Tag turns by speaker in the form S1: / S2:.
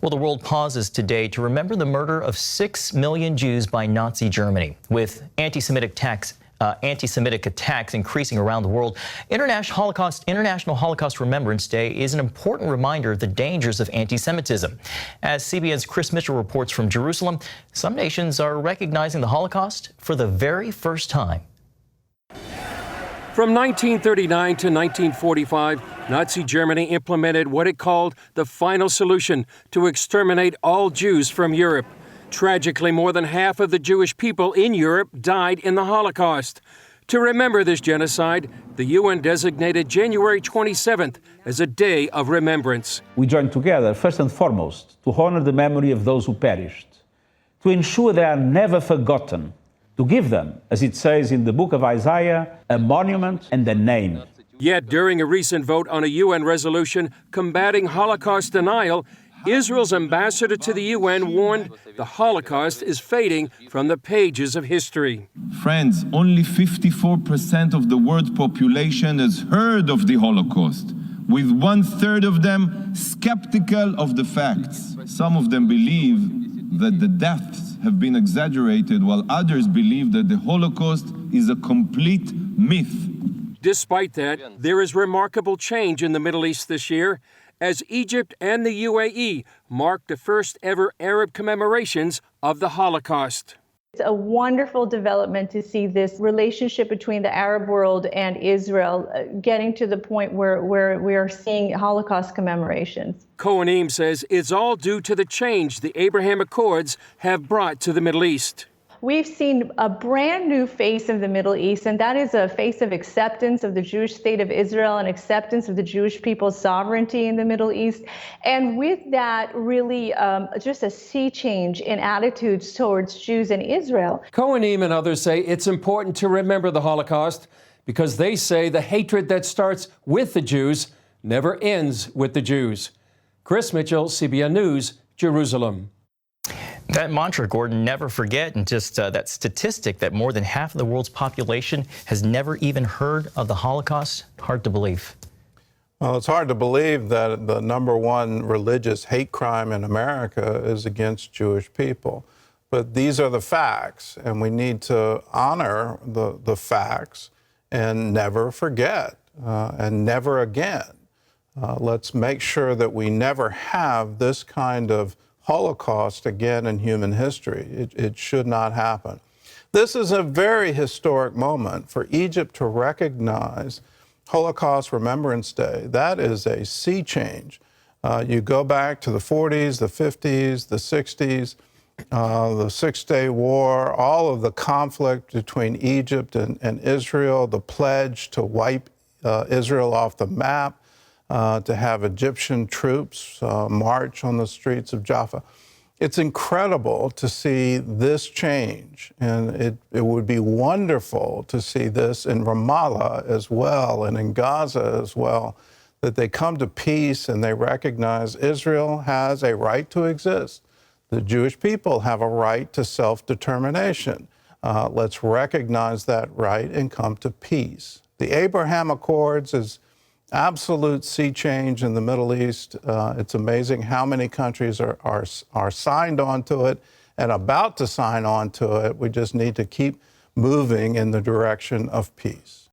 S1: Well, the world pauses today to remember the murder of 6 million Jews by Nazi Germany. With anti-Semitic attacks increasing around the world, International Holocaust Remembrance Day is an important reminder of the dangers of anti-Semitism. As CBN's Chris Mitchell reports from Jerusalem, some nations are recognizing the Holocaust for the very first time.
S2: From 1939 to 1945, Nazi Germany implemented what it called the final solution to exterminate all Jews from Europe. Tragically, more than half of the Jewish people in Europe died in the Holocaust. To remember this genocide, the UN designated January 27th as a day of remembrance.
S3: We join together, first and foremost, to honor the memory of those who perished, to ensure they are never forgotten, to give them, as it says in the book of Isaiah, a monument and a name.
S2: Yet during a recent vote on a UN resolution combating Holocaust denial, Israel's ambassador to the UN warned the Holocaust is fading from the pages of history.
S4: Friends, only 54% of the world population has heard of the Holocaust, with 1/3 of them skeptical of the facts. Some of them believe that the deaths have been exaggerated, while others believe that the Holocaust is a complete myth.
S2: Despite that, there is remarkable change in the Middle East this year, as Egypt and the U.A.E. mark the first ever Arab commemorations of the Holocaust.
S5: It's a wonderful development to see this relationship between the Arab world and Israel getting to the point where we are seeing Holocaust commemorations.
S2: Cohen says it's all due to the change the Abraham Accords have brought to the Middle East.
S5: We've seen a brand new face of the Middle East, and that is a face of acceptance of the Jewish state of Israel and acceptance of the Jewish people's sovereignty in the Middle East. And with that, really just a sea change in attitudes towards Jews and Israel.
S2: Cohen and others say it's important to remember the Holocaust because they say the hatred that starts with the Jews never ends with the Jews. Chris Mitchell, CBN News, Jerusalem.
S1: That mantra, Gordon, never forget, and just that statistic that more than half of the world's population has never even heard of the Holocaust, hard to believe.
S6: Well, it's hard to believe that the #1 religious hate crime in America is against Jewish people. But these are the facts, and we need to honor the facts and never forget, and never again. Let's make sure that we never have this kind of Holocaust again in human history. It should not happen. This is a very historic moment for Egypt to recognize Holocaust Remembrance Day. That is a sea change. You go back to the 40s, the 50s, the 60s, the Six-Day War, all of the conflict between Egypt and Israel, the pledge to wipe Israel off the map, to have Egyptian troops march on the streets of Jaffa. It's incredible to see this change, and it would be wonderful to see this in Ramallah as well and in Gaza as well, that they come to peace and they recognize Israel has a right to exist. The Jewish people have a right to self-determination. Let's recognize that right and come to peace. The Abraham Accords is absolute sea change in the Middle East. It's amazing how many countries are signed on to it and about to sign on to it. We just need to keep moving in the direction of peace.